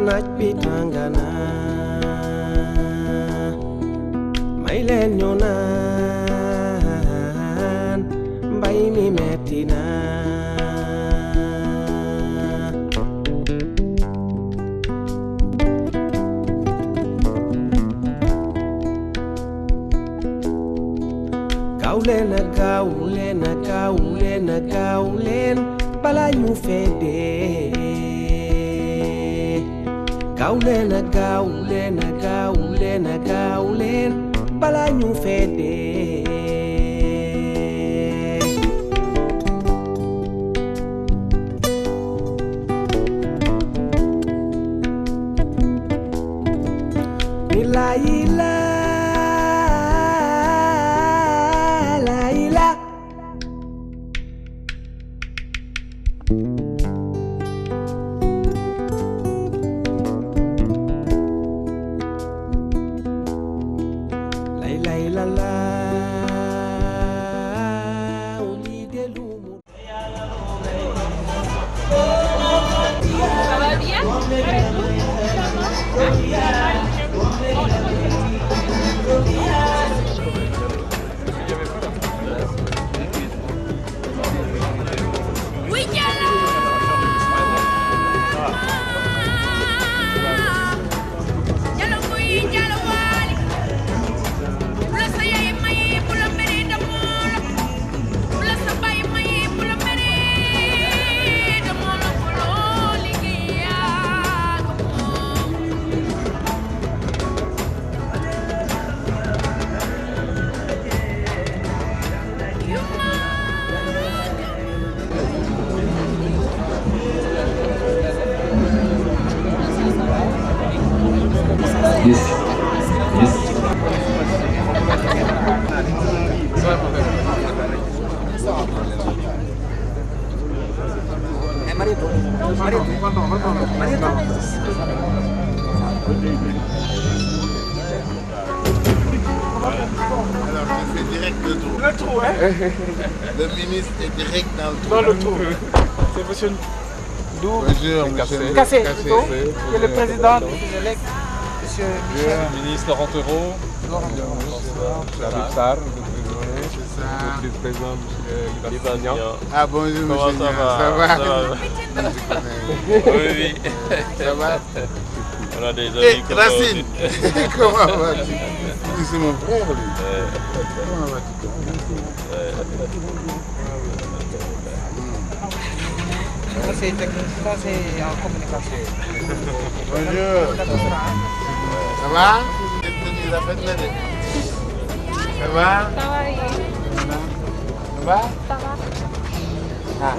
naaj bi tàngana may leen ñu naan mbay mi metti na gaaw leen a gaaw leen a gaaw leen a gaaw leen bala ñu fee dee gaaw leen a gaaw leen a gaaw leen a gaaw leen bala ñu fee dee ni laa Yes. Yes. Marito. Alors, je fais direct le tour. Le trou, hein? Le ministre est direct dans le trou. Dans le trou. C'est monsieur Dou. Bonjour, monsieur Cassé, plutôt. Et le président de l'élect, monsieur Michel. Le ministre Laurent Thérault. David Sarr, le vice-président Liban. Ah bonjour, Comment monsieur. ça va? Ça va? Ça va. Oui. Ça va? On a des Et amis comme Racine, comment vas-tu? C'est mon frère, lui. Comment vas-tu? Ça c'est technique, ça c'est en communication. Bonjour. Ça va? La fête là. Ça va? Ça va, Ça va? ça va. Ah.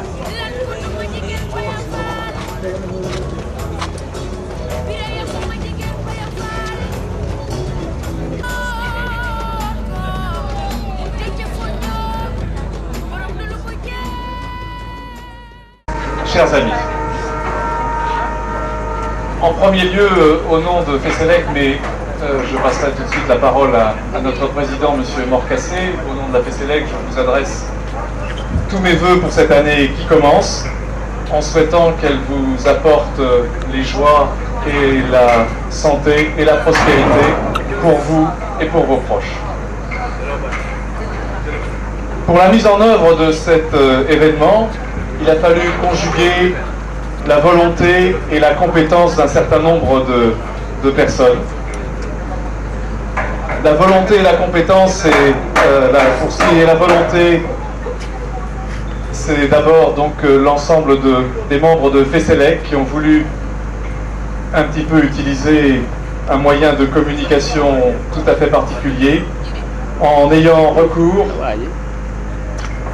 Chers amis, en premier lieu, au nom de FESELEC, mais je passerai tout de suite la parole à notre président, M. Morcassé. Au nom de la FESELEC, je vous adresse tous mes voeux pour cette année qui commence, en souhaitant qu'elle vous apporte les joies et la santé et la prospérité pour vous et pour vos proches. Pour la mise en œuvre de cet événement, il a fallu conjuguer la volonté et la compétence d'un certain nombre de personnes. La volonté et la compétence, pour ce qui est la volonté, c'est d'abord donc l'ensemble des membres de FESELEC qui ont voulu un petit peu utiliser un moyen de communication tout à fait particulier en ayant recours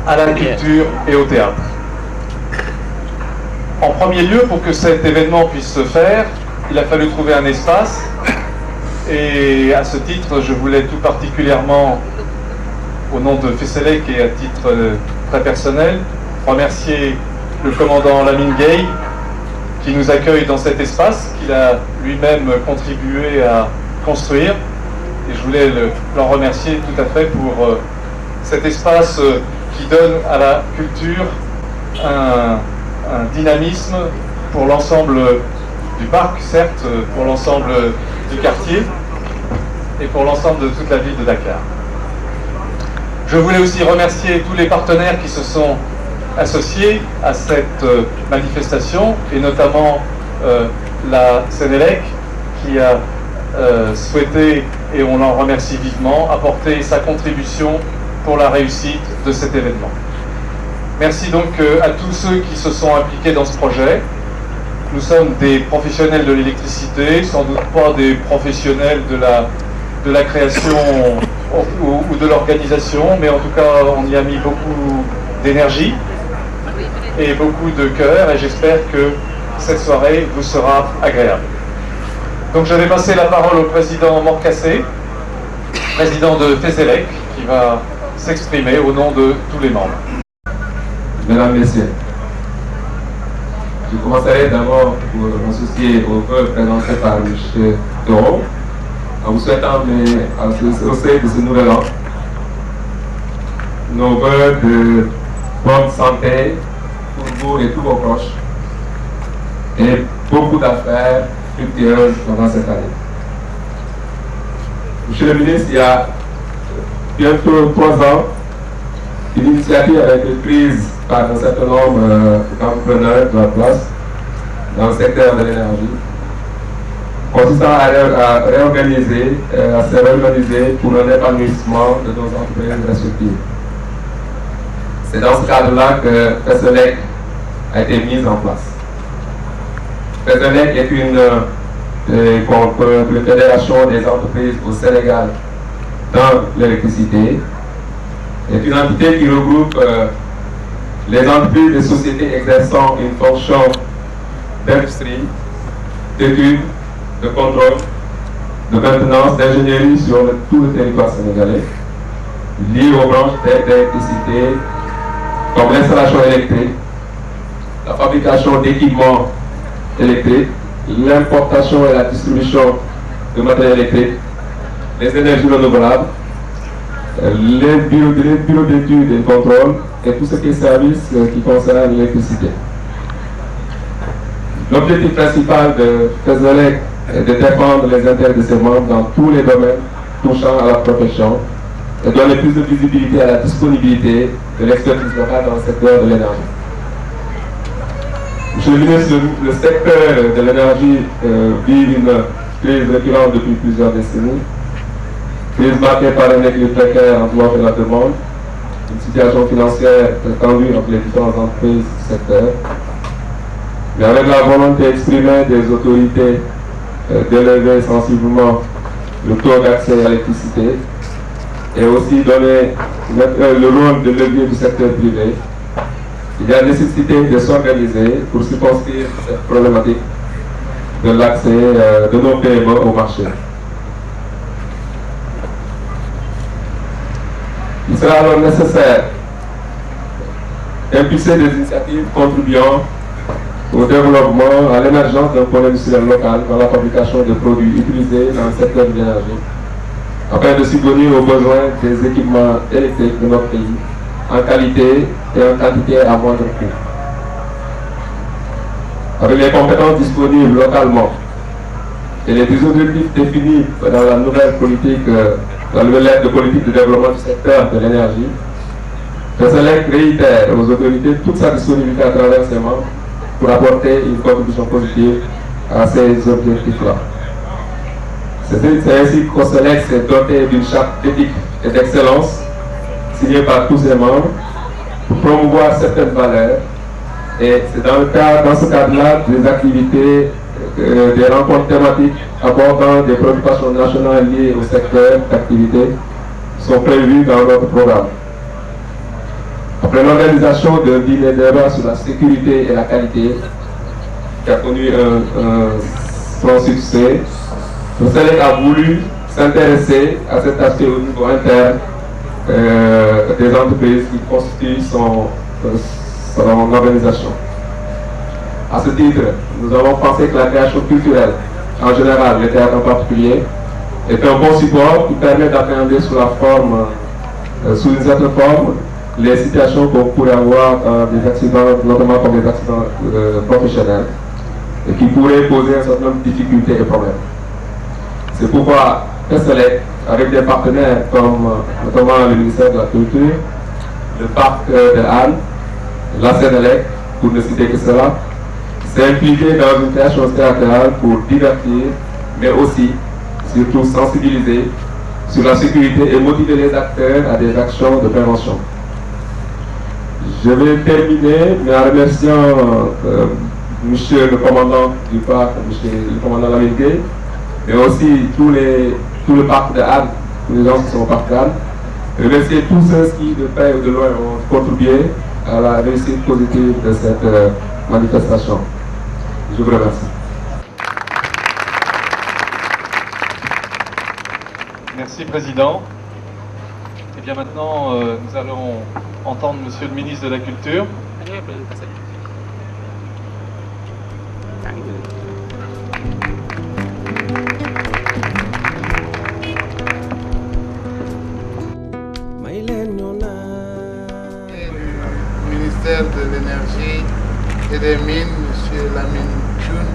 à la culture et au théâtre. En premier lieu, pour que cet événement puisse se faire, il a fallu trouver un espace. Et à ce titre, je voulais tout particulièrement, au nom de Fesselec et à titre très personnel, remercier le commandant Lamine Gueye qui nous accueille dans cet espace qu'il a lui-même contribué à construire. Et je voulais l'en remercier tout à fait pour cet espace qui donne à la culture un dynamisme pour l'ensemble du parc, certes, pour l'ensemble du quartier et pour l'ensemble de toute la ville de Dakar. Je voulais aussi remercier tous les partenaires qui se sont associés à cette manifestation et notamment la Sénélec qui a souhaité, et on l'en remercie vivement, apporter sa contribution pour la réussite de cet événement. Merci donc à tous ceux qui se sont impliqués dans ce projet. Nous sommes des professionnels de l'électricité, sans doute pas des professionnels de la création ou de l'organisation, mais en tout cas on y a mis beaucoup d'énergie et beaucoup de cœur, et j'espère que cette soirée vous sera agréable. Donc je vais passer la parole au président Morcassé, président de Fesselec, qui va s'exprimer au nom de tous les membres. Mesdames, Messieurs, je commencerai d'abord pour m'associer aux vœux présentés par M. Toro, en vous souhaitant au sein de ce nouvel an nos vœux de bonne santé pour vous et tous vos proches et beaucoup d'affaires fructueuses pendant cette année. Monsieur le ministre, il y a bientôt 3 ans, une initiative a été prise par un certain nombre d'entrepreneurs de la place dans le secteur de l'énergie, consistant à réorganiser, à se réorganiser pour un épanouissement de nos entreprises respectives. C'est dans ce cadre-là que Fesselec a été mise en place. Fesselec est une fédération des entreprises au Sénégal dans l'électricité. C'est une entité qui regroupe les entreprises et sociétés exerçant une fonction d'industrie, d'études, de contrôle, de maintenance, d'ingénierie sur tout le territoire sénégalais, liées aux branches d'électricité, comme l'installation électrique, la fabrication d'équipements électriques, l'importation et la distribution de matériel électrique, les énergies renouvelables, les bureaux d'études et de contrôle et tout ce qui est service qui concerne l'électricité. L'objectif principal de Fesselec est de défendre les intérêts de ses membres dans tous les domaines touchant à la profession et donner plus de visibilité à la disponibilité de l'expertise locale dans le secteur de l'énergie. Monsieur le ministre, le secteur de l'énergie vit une crise récurrente depuis plusieurs décennies. Crise marquée par un équilibre précaire entre l'offre et la demande, une situation financière tendue entre les différentes entreprises du secteur, mais avec la volonté exprimée des autorités d'élever sensiblement le taux d'accès à l'électricité et aussi donner le rôle de levier du secteur privé, il y a nécessité de s'organiser pour circonscrire cette problématique de l'accès de nos PME au marché. Il sera alors nécessaire d'impulser des initiatives contribuant au développement, à l'émergence d'un pôle industriel local dans la fabrication de produits utilisés dans le secteur de l'énergie, afin de subvenir aux besoins des équipements électriques de notre pays, en qualité et en quantité à moindre coût. Avec les compétences disponibles localement et les objectifs définis dans la nouvelle politique, la nouvelle lettre de politique de développement du secteur de l'énergie, Fesselec réitère aux autorités toute sa disponibilité à travers ses membres pour apporter une contribution positive à ces objectifs-là. C'est ainsi que Fesselec s'est doté d'une charte d'éthique et d'excellence signée par tous ses membres pour promouvoir certaines valeurs, et c'est dans ce cadre-là des activités, des rencontres thématiques abordant des préoccupations nationales liées au secteur d'activité sont prévues dans notre programme. Après l'organisation d'un dîner débat sur la sécurité et la qualité, qui a connu son succès, Feselec a voulu s'intéresser à cet aspect au niveau interne des entreprises qui constituent son organisation. À ce titre, nous avons pensé que la création culturelle, en général, le théâtre en particulier, est un bon support qui permet d'appréhender sous une certaine forme, les situations qu'on pourrait avoir dans des accidents, notamment comme des accidents professionnels, et qui pourraient poser un certain nombre de difficultés et problèmes. C'est pourquoi Feselec, avec des partenaires comme notamment le ministère de la Culture, le parc de Anne, la Sénélec, pour ne citer que cela, s'est impliqué dans une création théâtrale pour divertir, mais aussi, surtout sensibiliser sur la sécurité et motiver les acteurs à des actions de prévention. Je vais terminer en remerciant monsieur le commandant du parc, monsieur le commandant Lamine, mais aussi tout le parc de Anne, tous les gens qui sont au parc d'Anne. Remercier tous ceux qui, de près ou de loin, ont contribué à la réussite positive de cette manifestation. Je vous remercie. Merci, Président. Et bien maintenant, nous allons entendre Monsieur le ministre de la Culture. Ministère de l'énergie et des mines, M. Lamine Choun,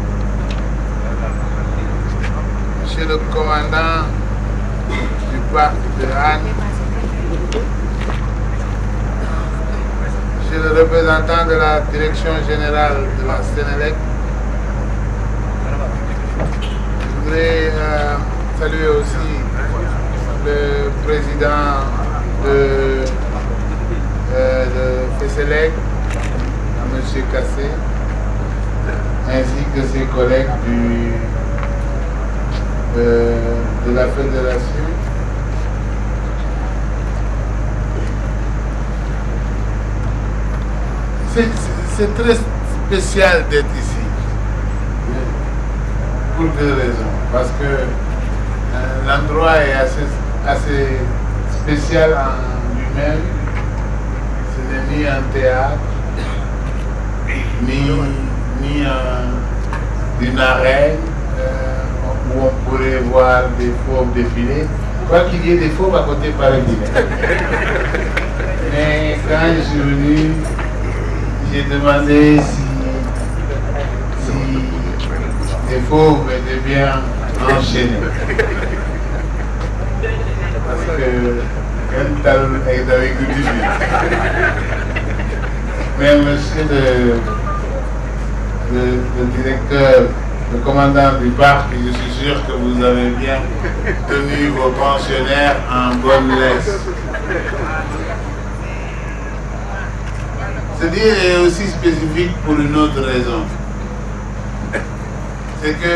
Monsieur le commandant du parc de Anne, Monsieur le représentant de la direction générale de la Sénélec. Je voudrais saluer aussi le président de Feselec, M. Kassé, ainsi que ses collègues de la fédération. C'est très spécial d'être ici, pour deux raisons. Parce que l'endroit est assez spécial en lui-même. Ce n'est ni un théâtre, ni une arène où on pourrait voir des fauves défiler. Quoi qu'il y ait des fauves à côté par exemple. Mais quand je suis venu, j'ai demandé si les fauves étaient bien enchaînés. Parce que un talon est avec du début. Mais monsieur le directeur, le commandant du parc, je suis sûr que vous avez bien tenu vos pensionnaires en bonne laisse. Ce dire est aussi spécifique pour une autre raison. C'est que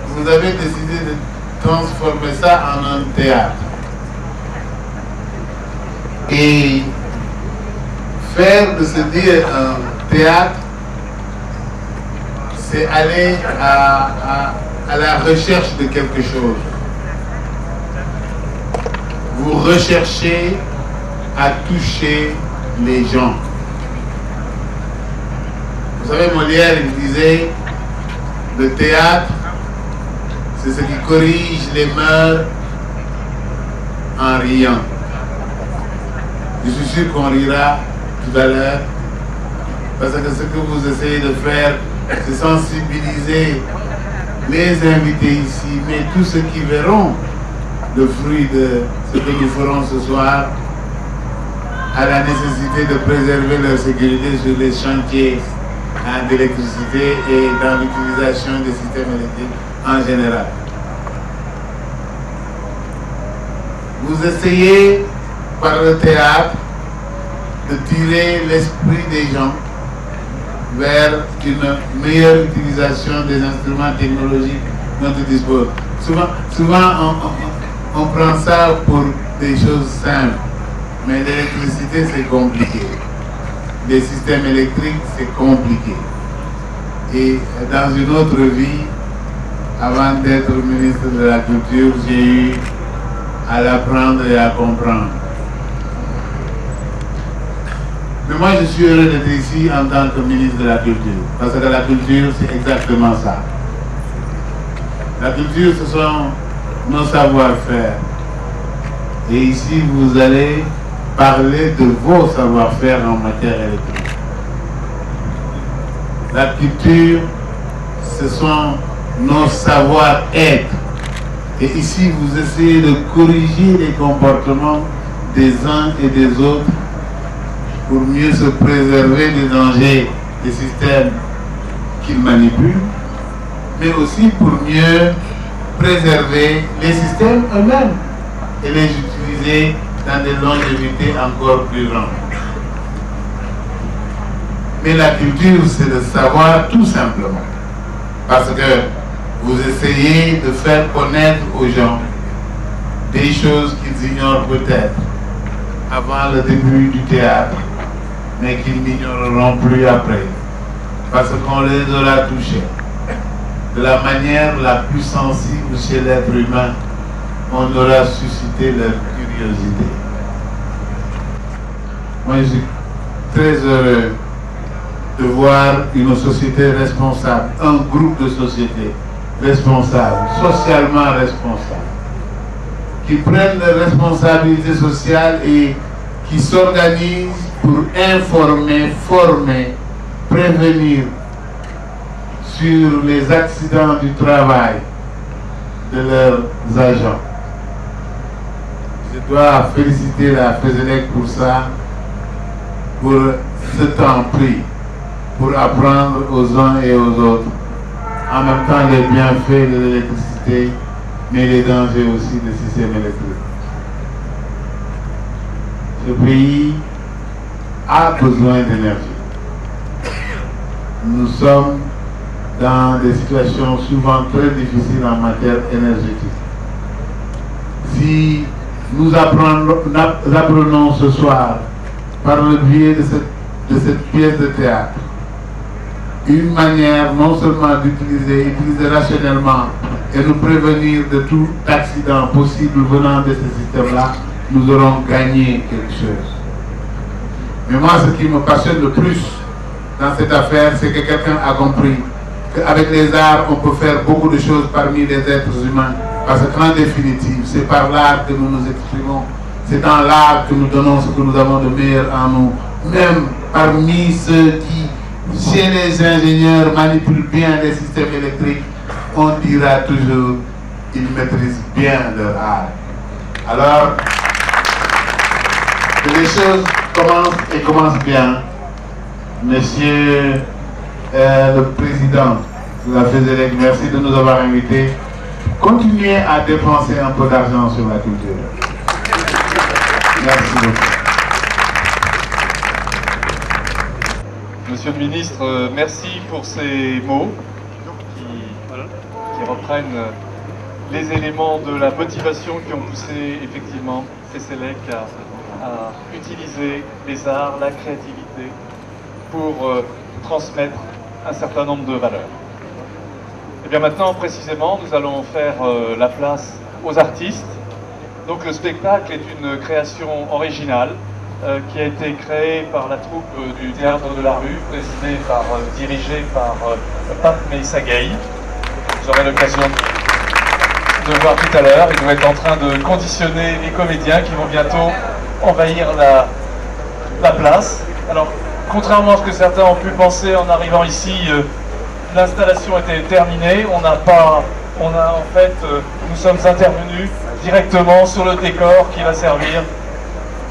vous avez décidé de transformer ça en un théâtre. Et faire de ce dire un théâtre, c'est aller à la recherche de quelque chose. Vous recherchez à toucher les gens. Vous savez, Molière, il disait, le théâtre, c'est ce qui corrige les mœurs en riant. Je suis sûr qu'on rira tout à l'heure, parce que ce que vous essayez de faire, c'est sensibiliser les invités ici, mais tous ceux qui verront le fruit de ce que nous ferons ce soir, à la nécessité de préserver leur sécurité sur les chantiers d'électricité et dans l'utilisation des systèmes électriques en général. Vous essayez par le théâtre de tirer l'esprit des gens vers une meilleure utilisation des instruments technologiques dont ils disposent. Souvent on prend ça pour des choses simples, mais l'électricité c'est compliqué. Les systèmes électriques c'est compliqué. Et dans une autre vie, avant d'être ministre de la Culture, j'ai eu à l'apprendre et à comprendre. Mais moi, je suis heureux d'être ici en tant que ministre de la Culture, parce que la culture, c'est exactement ça. La culture, ce sont nos savoir-faire. Et ici, vous allez parler de vos savoir-faire en matière électrique. La culture, ce sont nos savoir-être. Et ici, vous essayez de corriger les comportements des uns et des autres pour mieux se préserver des dangers des systèmes qu'ils manipulent, mais aussi pour mieux préserver les systèmes eux-mêmes et les utiliser dans des longévités encore plus grandes. Mais la culture, c'est le savoir tout simplement. Parce que vous essayez de faire connaître aux gens des choses qu'ils ignorent peut-être avant le début du théâtre, mais qu'ils n'ignoreront plus après. Parce qu'on les aura touchés. De la manière la plus sensible chez l'être humain, on aura suscité leur curiosité. Moi, je suis très heureux de voir une société responsable, un groupe de sociétés responsables, socialement responsables, qui prennent leurs responsabilités sociales et qui s'organisent pour informer, former, prévenir sur les accidents du travail de leurs agents. Je dois féliciter la FESELEC pour ça, pour ce temps pris, pour apprendre aux uns et aux autres, en même temps les bienfaits de l'électricité, mais les dangers aussi du système électrique. Ce pays a besoin d'énergie. Nous sommes dans des situations souvent très difficiles en matière énergétique. Si nous apprenons ce soir, par le biais de cette pièce de théâtre, une manière non seulement d'utiliser rationnellement et nous prévenir de tout accident possible venant de ce système-là, nous aurons gagné quelque chose. Mais moi, ce qui me passionne le plus dans cette affaire, c'est que quelqu'un a compris qu'avec les arts, on peut faire beaucoup de choses parmi les êtres humains. Parce qu'en définitive, c'est par l'art que nous nous exprimons. C'est dans l'art que nous donnons ce que nous avons de meilleur en nous. Même parmi ceux qui, chez les ingénieurs, manipulent bien les systèmes électriques, on dira toujours qu'ils maîtrisent bien leur art. Alors, que les choses commencent bien. Monsieur le président de la FESELEC, merci de nous avoir invités. Continuez à dépenser un peu d'argent sur la culture. Merci beaucoup. Monsieur le ministre, merci pour ces mots qui reprennent les éléments de la motivation qui ont poussé effectivement FESELEC à utiliser les arts, la créativité pour transmettre un certain nombre de valeurs. Et bien maintenant, précisément, nous allons faire la place aux artistes. Donc le spectacle est une création originale qui a été créée par la troupe du Théâtre de la Rue, dirigée par Pape Meissagaï. Vous aurez l'occasion de voir tout à l'heure. Il doit être en train de conditionner les comédiens qui vont bientôt envahir la place. Alors, contrairement à ce que certains ont pu penser en arrivant ici, l'installation était terminée. Nous sommes intervenus directement sur le décor qui va servir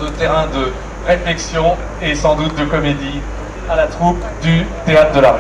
de terrain de réflexion et sans doute de comédie à la troupe du Théâtre de la Rue.